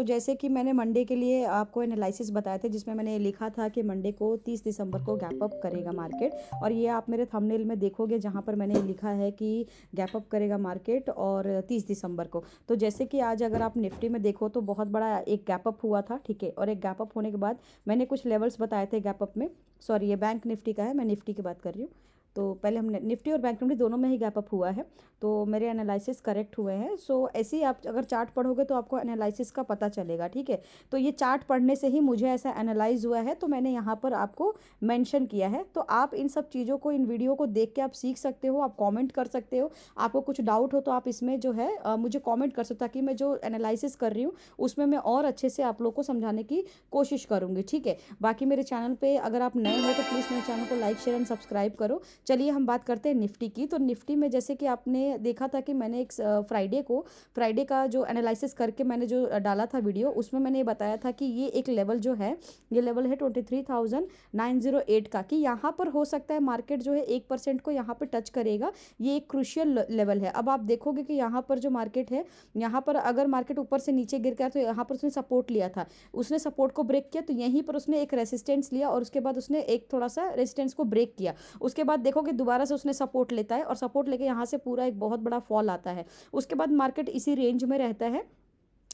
जैसे कि मैंने मंडे के लिए आपको एनालिसिस बताए थे, जिसमें मैंने लिखा था कि मंडे को 30 दिसंबर को गैप अप करेगा मार्केट। और ये आप मेरे थंबनेल में देखोगे जहाँ पर मैंने लिखा है कि गैप अप करेगा मार्केट और 30 दिसंबर को। तो जैसे कि आज अगर आप निफ्टी में देखो तो बहुत बड़ा एक गैप अप हुआ था, ठीक है। और एक गैप अप होने के बाद मैंने कुछ लेवल्स बताए थे गैप अप में। सॉरी, ये बैंक निफ्टी का है, मैं निफ्टी की बात कर रही हूँ। तो पहले हमने निफ्टी और बैंक निफ्टी दोनों में ही गैप अप हुआ है, तो मेरे एनालिसिस करेक्ट हुए हैं। सो ऐसे ही आप अगर चार्ट पढ़ोगे तो आपको एनालिसिस का पता चलेगा, ठीक है। तो ये चार्ट पढ़ने से ही मुझे ऐसा एनालाइज हुआ है, तो मैंने यहाँ पर आपको मेंशन किया है। तो आप इन सब चीज़ों को, इन वीडियो को देख के आप सीख सकते हो, आप कमेंट कर सकते हो। आपको कुछ डाउट हो तो आप इसमें जो है मुझे कमेंट कर सकते हो, ताकि मैं जो एनालिसिस कर रही हूँ उसमें मैं और अच्छे से आप लोग को समझाने की कोशिश करूँगी, ठीक है। बाकी मेरे चैनल पे अगर आप नए हो तो प्लीज़ मेरे चैनल को लाइक शेयर एंड सब्सक्राइब करो। चलिए हम बात करते हैं निफ्टी की। तो निफ्टी में जैसे कि आपने देखा था कि मैंने एक फ्राइडे का जो एनालिसिस करके मैंने जो डाला था वीडियो, उसमें मैंने ये बताया था कि ये एक लेवल जो है, ये लेवल है 23,908 का, कि यहाँ पर हो सकता है मार्केट जो है 1% को यहाँ पर टच करेगा। ये एक क्रूशियल लेवल है। अब आप देखोगे कि यहाँ पर जो मार्केट है, यहाँ पर अगर मार्केट ऊपर से नीचे गिर गया तो यहाँ पर उसने सपोर्ट लिया था, उसने सपोर्ट को ब्रेक किया, तो यहीं पर उसने एक रेसिस्टेंस लिया और उसके बाद उसने एक थोड़ा सा रेसिस्टेंस को ब्रेक किया। उसके बाद देखोगे दोबारा से उसने सपोर्ट लेता है और सपोर्ट लेके यहाँ से पूरा एक बहुत बड़ा फॉल आता है। उसके बाद मार्केट इसी रेंज में रहता है।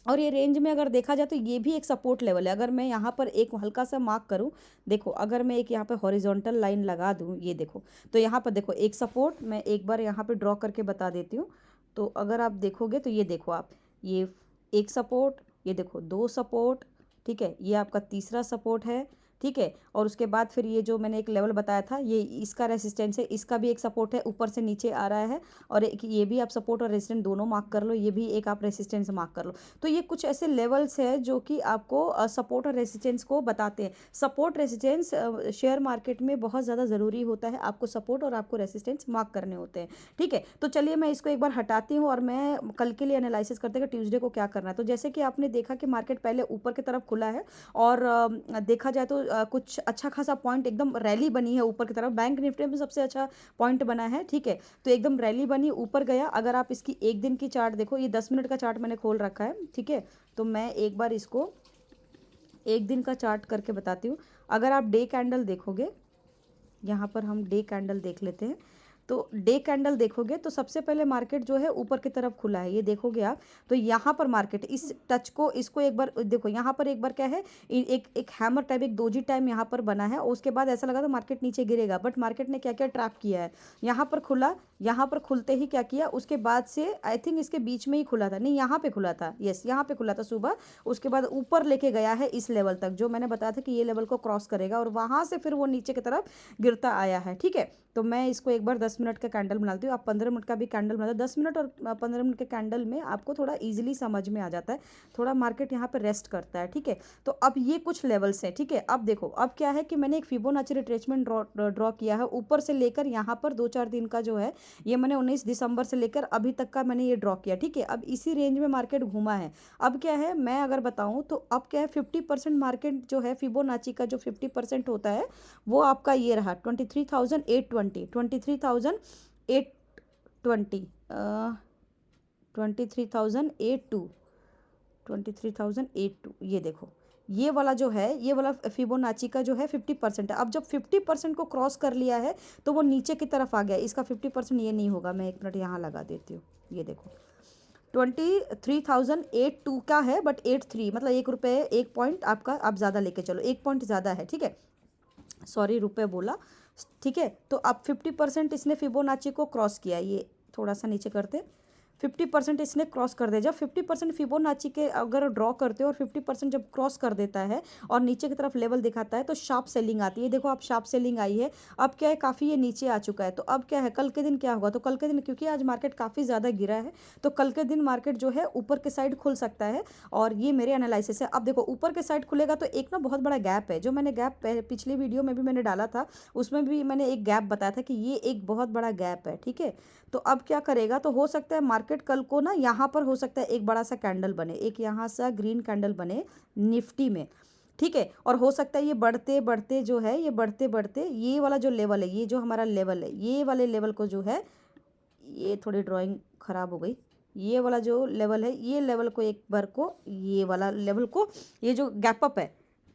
और ये रेंज में अगर देखा जाए तो ये भी एक सपोर्ट लेवल है। अगर मैं यहाँ पर एक हल्का सा मार्क करूँ, देखो अगर मैं एक यहाँ पे हॉरिजॉन्टल लाइन लगा दूँ, ये देखो, तो यहाँ पर देखो एक सपोर्ट, मैं एक बार यहाँ पे ड्रॉ करके बता देती हूँ। तो अगर आप देखोगे तो ये देखो आप, ये एक सपोर्ट, ये देखो दो सपोर्ट, ठीक है, ये आपका तीसरा सपोर्ट है, ठीक है। और उसके बाद फिर ये जो मैंने एक लेवल बताया था, ये इसका रेसिस्टेंस है, इसका भी एक सपोर्ट है, ऊपर से नीचे आ रहा है। और एक ये भी आप सपोर्ट और रेसिस्टेंस दोनों मार्क कर लो, ये भी एक आप रेसिस्टेंस मार्क कर लो। तो ये कुछ ऐसे लेवल्स है जो कि आपको सपोर्ट और रेसिस्टेंस को बताते हैं। सपोर्ट रेसिस्टेंस शेयर मार्केट में बहुत ज़्यादा ज़रूरी होता है, आपको सपोर्ट और आपको रेसिस्टेंस मार्क करने होते हैं, ठीक है। तो चलिए मैं इसको एक बार हटाती हूँ और मैं कल के लिए एनालिसिस करते हैं कि ट्यूसडे को क्या करना है। तो जैसे कि आपने देखा कि मार्केट पहले ऊपर की तरफ खुला है और देखा जाए तो कुछ अच्छा खासा पॉइंट, एकदम रैली बनी है ऊपर की तरफ। बैंक निफ्टी में सबसे अच्छा पॉइंट बना है, ठीक है। तो एकदम रैली बनी, ऊपर गया। अगर आप इसकी एक दिन की चार्ट देखो, ये 10 मिनट का चार्ट मैंने खोल रखा है, ठीक है। तो मैं एक बार इसको एक दिन का चार्ट करके बताती हूँ। अगर आप डे कैंडल देखोगे, यहाँ पर हम डे कैंडल देख लेते हैं। तो डे कैंडल देखोगे तो सबसे पहले मार्केट जो है ऊपर की तरफ खुला है, ये देखोगे आप। तो यहाँ पर मार्केट इस टच को, इसको एक बार देखो, यहाँ पर एक बार क्या है, एक एक हैमर टाइप, एक दोजी टाइम यहाँ पर बना है। और उसके बाद ऐसा लगा था मार्केट नीचे गिरेगा, बट मार्केट ने क्या क्या ट्रैप किया है, यहाँ पर खुला, यहाँ पर खुलते ही क्या किया, उसके बाद से आई थिंक इसके बीच में ही खुला था, नहीं यहाँ पे खुला था, यस यहाँ पे खुला था सुबह। उसके बाद ऊपर लेके गया है इस लेवल तक, जो मैंने बताया था कि ये लेवल को क्रॉस करेगा, और वहाँ से फिर वो नीचे की तरफ गिरता आया है, ठीक है। तो मैं इसको एक बार 10 मिनट का कैंडल बनाती हूँ। आप 15 मिनट का भी कैंडल बनाते हो, 10 मिनट और 15 मिनट के कैंडल में आपको थोड़ा इजीली समझ में आ जाता है, थोड़ा मार्केट यहाँ पे रेस्ट करता है, ठीक है। तो अब ये कुछ लेवल्स हैं, ठीक है। अब देखो अब क्या है कि मैंने एक फिबोनाची रिट्रेसमेंट ड्रॉ किया है ऊपर से लेकर यहाँ पर 2-4 दिन का जो है, ये मैंने 19 दिसंबर से लेकर अभी तक का मैंने ये ड्रॉ किया, ठीक है। अब इसी रेंज में मार्केट घूमा है। अब क्या है, मैं अगर बताऊँ तो अब क्या है, 50% मार्केट जो है, फिबोनाची का जो 50% होता है वो आपका ये रहा, 23,820, 23,820, 23,082, 23,082, ये देखो, ये वाला जो है, ये वाला फिबोनाची का जो है 50% है। अब जब 50% को क्रॉस कर लिया है तो वो नीचे की तरफ आ गया, इसका 50% ये नहीं होगा। मैं एक मिनट यहाँ लगा देती हूँ, ये देखो 23,082 का है, बट 83 मतलब 1 रुपये, 1 पॉइंट आपका, आप ज़्यादा लेके चलो, 1 पॉइंट ज़्यादा है, ठीक है। सॉरी, रुपए बोला, ठीक है। तो अब 50% इसने फिबोनाची को क्रॉस किया, ये थोड़ा सा नीचे करते, 50% इसने क्रॉस कर दिया। जब 50% फिबोनाची के अगर ड्रॉ करते हो और 50% जब क्रॉस कर देता है और नीचे की तरफ लेवल दिखाता है तो शार्प सेलिंग आती है। देखो आप, शार्प सेलिंग आई है। अब क्या है, काफ़ी ये नीचे आ चुका है। तो अब क्या है, कल के दिन क्या होगा, तो कल के दिन क्योंकि आज मार्केट काफ़ी ज़्यादा गिरा है, तो कल के दिन मार्केट जो है ऊपर के साइड खुल सकता है। और ये मेरे एनालिसिस है। अब देखो ऊपर के साइड खुलेगा तो एक ना बहुत बड़ा गैप है, जो मैंने गैप पिछली वीडियो में भी मैंने डाला था, उसमें भी मैंने एक गैप बताया था कि ये एक बहुत बड़ा गैप है, ठीक है। तो अब क्या करेगा, तो हो सकता है मार्केट कल को ना यहाँ पर हो सकता है एक बड़ा सा कैंडल बने, एक यहाँ सा ग्रीन कैंडल बने निफ्टी में, ठीक है। और हो सकता है ये बढ़ते बढ़ते जो है, ये बढ़ते बढ़ते ये वाला जो लेवल है, ये जो हमारा लेवल है, ये वाले लेवल को जो है, ये थोड़ी ड्राइंग ख़राब हो गई, ये वाला जो लेवल है, ये लेवल को एक बार को, ये वाला लेवल को, ये जो गैप अप है,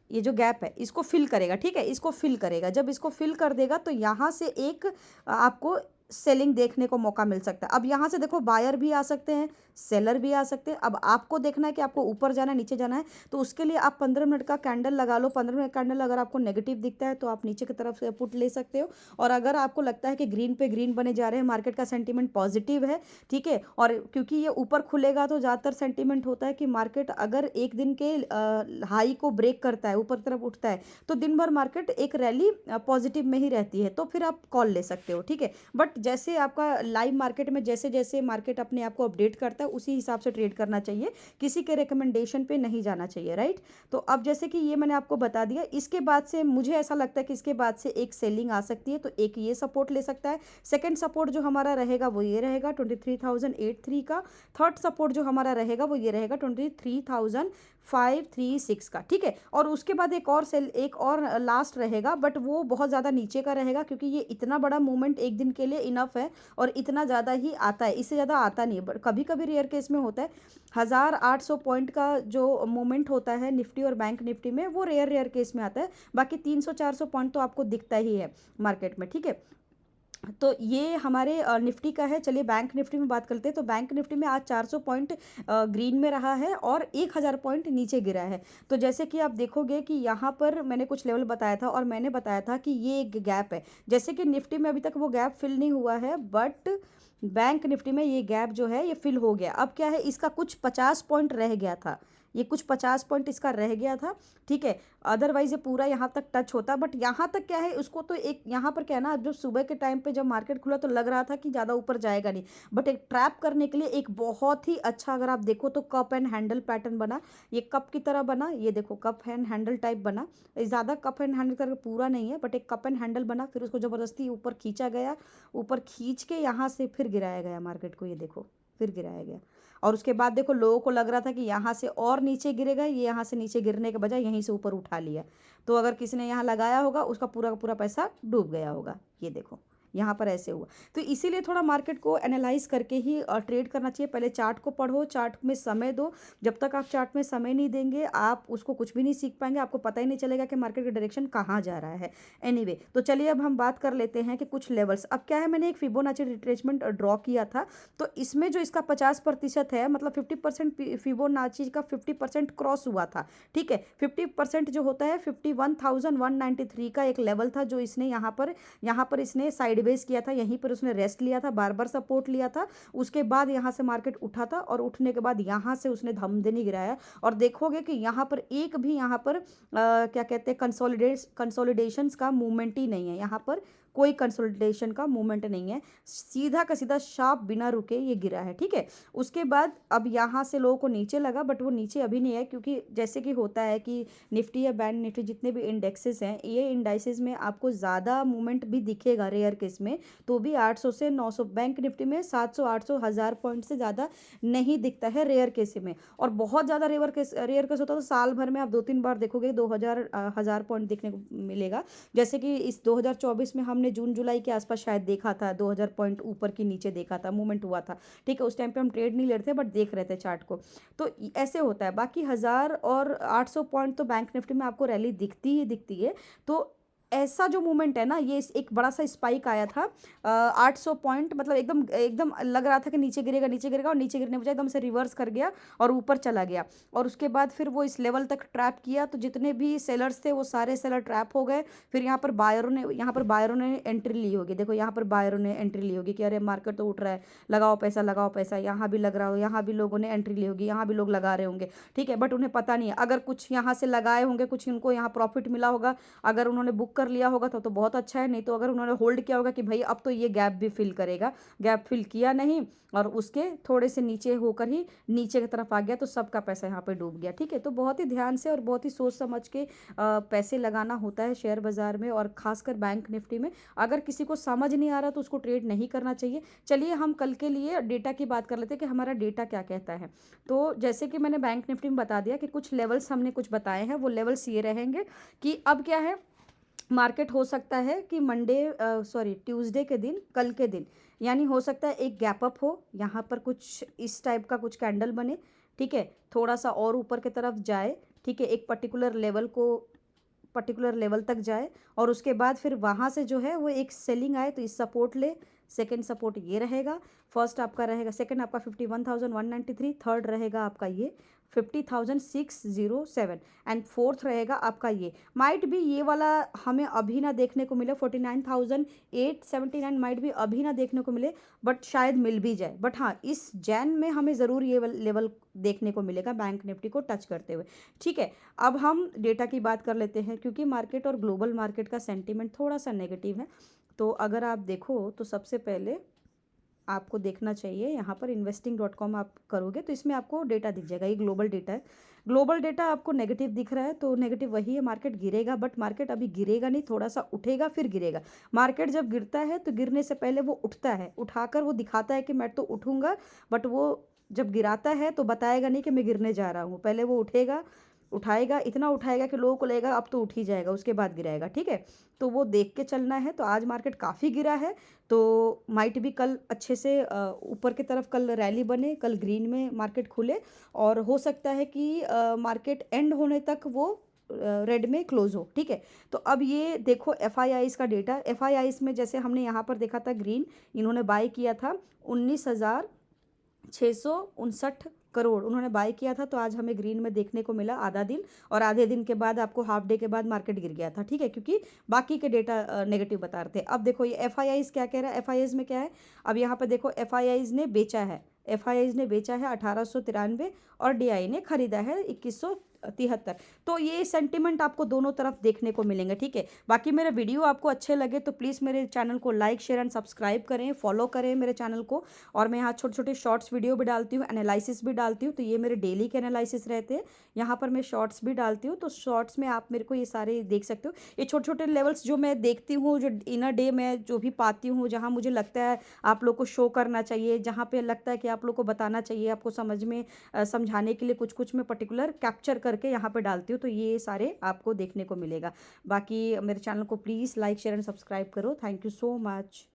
ये जो गैप है, इसको फिल करेगा। ठीक है, इसको फिल करेगा। जब इसको फिल कर देगा तो यहाँ से एक आपको सेलिंग देखने को मौका मिल सकता है। अब यहाँ से देखो बायर भी आ सकते हैं, सेलर भी आ सकते हैं। अब आपको देखना है कि आपको ऊपर जाना है, नीचे जाना है, तो उसके लिए आप 15 मिनट का कैंडल लगा लो। 15 मिनट कैंडल अगर आपको नेगेटिव दिखता है तो आप नीचे की तरफ से पुट ले सकते हो। और अगर आपको लगता है कि ग्रीन पे ग्रीन बने जा रहे हैं, मार्केट का सेंटीमेंट पॉजिटिव है, ठीक है, और क्योंकि ये ऊपर खुलेगा तो ज़्यादातर सेंटीमेंट होता है कि मार्केट अगर एक दिन के हाई को ब्रेक करता है, ऊपर तरफ उठता है, तो दिन भर मार्केट एक रैली पॉजिटिव में ही रहती है, तो फिर आप कॉल ले सकते हो। ठीक है, बट जैसे आपका लाइव मार्केट में जैसे जैसे मार्केट अपने आप को अपडेट करता है उसी हिसाब से ट्रेड करना चाहिए, किसी के रिकमेंडेशन पे नहीं जाना चाहिए, राइट। तो अब जैसे कि ये मैंने आपको बता दिया, इसके बाद से मुझे ऐसा लगता है कि इसके बाद से एक सेलिंग आ सकती है, तो एक ये सपोर्ट ले सकता है। सेकंड सपोर्ट जो हमारा रहेगा वो ये रहेगा 23,083 का। थर्ड सपोर्ट जो हमारा रहेगा वो ये रहेगा 23,536 का। ठीक है, और उसके बाद एक और लास्ट रहेगा, बट वो बहुत ज़्यादा नीचे का रहेगा, क्योंकि ये इतना बड़ा मूवमेंट एक दिन के लिए इनफ है और इतना ज़्यादा ही आता है, इससे ज़्यादा आता नहीं है। बट कभी कभी रेयर केस में होता है 1800 पॉइंट का जो मूवमेंट होता है निफ्टी और बैंक निफ्टी में, वो रेयर केस में आता है। बाकी 300-400 पॉइंट तो आपको दिखता ही है मार्केट में। ठीक है, तो ये हमारे निफ्टी का है। चलिए बैंक निफ्टी में बात करते हैं। तो बैंक निफ्टी में आज 400 पॉइंट ग्रीन में रहा है और 1000 पॉइंट नीचे गिरा है। तो जैसे कि आप देखोगे कि यहाँ पर मैंने कुछ लेवल बताया था और मैंने बताया था कि ये एक गैप है। जैसे कि निफ्टी में अभी तक वो गैप फिल नहीं हुआ है, बट बैंक निफ्टी में ये गैप जो है ये फिल हो गया। अब क्या है, इसका कुछ 50 पॉइंट रह गया था, ये कुछ 50 पॉइंट इसका रह गया था। ठीक है, अदरवाइज ये पूरा यहाँ तक टच होता, बट यहाँ तक क्या है, उसको तो एक यहाँ पर क्या है ना, जब सुबह के टाइम पे जब मार्केट खुला तो लग रहा था कि ज़्यादा ऊपर जाएगा नहीं, बट एक ट्रैप करने के लिए एक बहुत ही अच्छा, अगर आप देखो तो कप एंड हैंडल पैटर्न बना। ये कप की तरह बना, ये देखो कप एंड हैंडल टाइप बना। ज़्यादा कप एंड हैंडल करके पूरा नहीं है, बट एक कप एंड हैंडल बना, फिर उसको ज़बरदस्ती ऊपर खींचा गया, ऊपर खींच के यहाँ से फिर गिराया गया मार्केट को, ये देखो फिर गिराया गया। और उसके बाद देखो लोगों को लग रहा था कि यहाँ से और नीचे गिरेगा, ये यहाँ से नीचे गिरने के बजाय यहीं से ऊपर उठा लिया। तो अगर किसी ने यहाँ लगाया होगा उसका पूरा का पूरा पैसा डूब गया होगा। ये देखो यहाँ पर ऐसे हुआ। तो इसीलिए थोड़ा मार्केट को एनालाइज करके ही ट्रेड करना चाहिए। पहले चार्ट को पढ़ो, चार्ट में समय दो। जब तक आप चार्ट में समय नहीं देंगे आप उसको कुछ भी नहीं सीख पाएंगे, आपको पता ही नहीं चलेगा कि मार्केट का डायरेक्शन कहाँ जा रहा है। एनीवे, तो चलिए अब हम बात कर लेते हैं कि कुछ लेवल्स। अब क्या है, मैंने एक फिबोनाची रिट्रेसमेंट ड्रॉ किया था, तो इसमें जो इसका 50% है, मतलब 50% फिबोनाची का 50% क्रॉस हुआ था। ठीक है, 50% जो होता है 51,193 का एक लेवल था, जो इसने यहाँ पर इसने साइड बेस किया था, यहीं पर उसने रेस्ट लिया था, बार बार सपोर्ट लिया था। उसके बाद यहाँ से मार्केट उठा था और उठने के बाद यहाँ से उसने धमधनी गिराया। और देखोगे कि यहाँ पर एक भी यहाँ पर क्या कहते हैं कंसोलिडेशंस का मूवमेंट ही नहीं है, यहाँ पर कोई कंसोलिडेशन का मूवमेंट नहीं है, सीधा का सीधा शार्प बिना रुके ये गिरा है। ठीक है, उसके बाद अब यहाँ से लोगों को नीचे लगा, बट वो नीचे अभी नहीं है, क्योंकि जैसे कि होता है कि निफ्टी या बैंक निफ्टी जितने भी इंडेक्सेस हैं, ये इंडाइसेस में आपको ज़्यादा मूवमेंट भी दिखेगा रेयर केस में, तो भी 800 से 900, बैंक निफ्टी में 700 800 1000 पॉइंट से ज़्यादा नहीं दिखता है रेयर केस में। और बहुत ज़्यादा रेयर केस होता है तो साल भर में आप 2-3 बार देखोगे 1000 पॉइंट देखने को मिलेगा। जैसे कि इस 2024 में हमने जून जुलाई के आसपास शायद देखा था, 2000 पॉइंट ऊपर की नीचे देखा था, मूवमेंट हुआ था। ठीक है, उस टाइम पे हम ट्रेड नहीं ले रहे थे, बट देख रहे थे चार्ट को। तो ऐसे होता है। बाकी 1000 और 800 पॉइंट तो बैंक निफ्टी में आपको रैली दिखती ही दिखती है। तो ऐसा जो मूवमेंट है ना, ये एक बड़ा सा स्पाइक आया था 800 पॉइंट, मतलब एकदम एकदम लग रहा था कि नीचे गिरेगा नीचे गिरेगा, और नीचे गिरने बजाय एकदम से रिवर्स कर गया और ऊपर चला गया। और उसके बाद फिर वो इस लेवल तक ट्रैप किया, तो जितने भी सेलर्स थे वो सारे सेलर ट्रैप हो गए। फिर यहाँ पर बायरों ने एंट्री ली होगी। देखो यहाँ पर बायरों ने एंट्री ली होगी कि अरे मार्केट तो उठ रहा है, लगाओ पैसा लगाओ पैसा। यहाँ भी लग रहा हो, यहाँ भी लोगों ने एंट्री ली होगी, यहाँ भी लोग लगा रहे होंगे। ठीक है, बट उन्हें पता नहीं है, अगर कुछ यहाँ से लगाए होंगे, कुछ इनको यहाँ प्रॉफिट मिला होगा, अगर उन्होंने बुक कर लिया होगा तो बहुत अच्छा है, नहीं तो अगर उन्होंने होल्ड किया होगा कि भाई अब तो ये गैप भी फिल करेगा, गैप फिल किया नहीं और उसके थोड़े से नीचे होकर ही नीचे की तरफ आ गया, तो सबका पैसा यहाँ पे डूब गया। ठीक है, तो बहुत ही ध्यान से और बहुत ही सोच समझ के पैसे लगाना होता है शेयर बाजार में, और खासकर बैंक निफ्टी में। अगर किसी को समझ नहीं आ रहा तो उसको ट्रेड नहीं करना चाहिए। चलिए हम कल के लिए डेटा की बात कर लेते हैं कि हमारा डेटा क्या कहता है। तो जैसे कि मैंने बैंक निफ्टी में बता दिया कि कुछ लेवल्स हमने कुछ बताए हैं, वो लेवल्स ये रहेंगे कि अब क्या है, मार्केट हो सकता है कि मंडे सॉरी ट्यूसडे के दिन, कल के दिन, यानी हो सकता है एक गैप अप हो, यहाँ पर कुछ इस टाइप का कुछ कैंडल बने, ठीक है, थोड़ा सा और ऊपर की तरफ जाए, ठीक है, एक पर्टिकुलर लेवल तक जाए और उसके बाद फिर वहाँ से जो है वो एक सेलिंग आए तो इस सपोर्ट ले। सेकंड सपोर्ट ये रहेगा, फर्स्ट आपका रहेगा, सेकंड आपका 51,193, थर्ड रहेगा आपका ये 50,607 एंड फोर्थ रहेगा आपका ये माइट भी ये वाला हमें अभी ना देखने को मिले, 49,879 माइट भी अभी ना देखने को मिले, बट शायद मिल भी जाए। बट हाँ, इस जैन में हमें ज़रूर ये लेवल देखने को मिलेगा बैंक निफ्टी को टच करते हुए। ठीक है, अब हम डेटा की बात कर लेते हैं, क्योंकि मार्केट और ग्लोबल मार्केट का सेंटीमेंट थोड़ा सा नेगेटिव है। तो अगर आप देखो तो सबसे पहले आपको देखना चाहिए, यहाँ पर investing.com आप करोगे तो इसमें आपको डेटा दिख जाएगा, ये ग्लोबल डेटा है। ग्लोबल डेटा आपको नेगेटिव दिख रहा है तो नेगेटिव वही है, मार्केट गिरेगा, बट मार्केट अभी गिरेगा नहीं, थोड़ा सा उठेगा फिर गिरेगा। मार्केट जब गिरता है तो गिरने से पहले वो उठता है, उठाकर वो दिखाता है कि मैं तो उठूंगा, बट वो जब गिराता है तो बताएगा नहीं कि मैं गिरने जा रहा हूँ, पहले वो उठेगा, उठाएगा, इतना उठाएगा कि लोगों को लगेगा अब तो उठ ही जाएगा, उसके बाद गिराएगा। ठीक है, तो वो देख के चलना है। तो आज मार्केट काफ़ी गिरा है, तो माइट भी कल अच्छे से ऊपर की तरफ कल रैली बने, कल ग्रीन में मार्केट खुले और हो सकता है कि मार्केट एंड होने तक वो रेड में क्लोज हो। ठीक है, तो अब ये देखो एफ का डेटा, एफ में जैसे हमने यहाँ पर देखा था ग्रीन, इन्होंने बाय किया था 19,659 करोड़ उन्होंने बाय किया था, तो आज हमें ग्रीन में देखने को मिला आधा दिन, और आधे दिन के बाद आपको हाफ डे के बाद मार्केट गिर गया था। ठीक है, क्योंकि बाकी के डेटा नेगेटिव बता रहे थे। अब देखो ये एफ क्या कह रहा है, एफ में क्या है, अब यहाँ पर देखो एफ ने बेचा है, एफ ने बेचा है 1893 और डी ने खरीदा है 2173। तो ये सेंटिमेंट आपको दोनों तरफ देखने को मिलेंगे। ठीक है, बाकी मेरे वीडियो आपको अच्छे लगे तो प्लीज़ मेरे चैनल को लाइक शेयर एंड सब्सक्राइब करें, फॉलो करें मेरे चैनल को। और मैं यहाँ छोटे छोटे शॉर्ट्स वीडियो भी डालती हूँ, एनालिसिस भी डालती हूँ, तो ये मेरे डेली के एनालिसिस रहते हैं। यहाँ पर मैं शॉर्ट्स भी डालती हूँ, तो शॉर्ट्स में आप मेरे को ये सारे देख सकते हो। ये छोटे छोटे लेवल्स जो मैं देखती हूँ, जो इन अ डे में जो भी पाती हूँ, जहाँ मुझे लगता है आप लोग को शो करना चाहिए, जहाँ पे लगता है कि आप लोग को बताना चाहिए, आपको समझ में समझाने के लिए कुछ कुछ मैं पर्टिकुलर कैप्चर करके यहाँ पे डालती हूँ, तो ये सारे आपको देखने को मिलेगा। बाकी मेरे चैनल को please like share and subscribe करो। Thank you so much.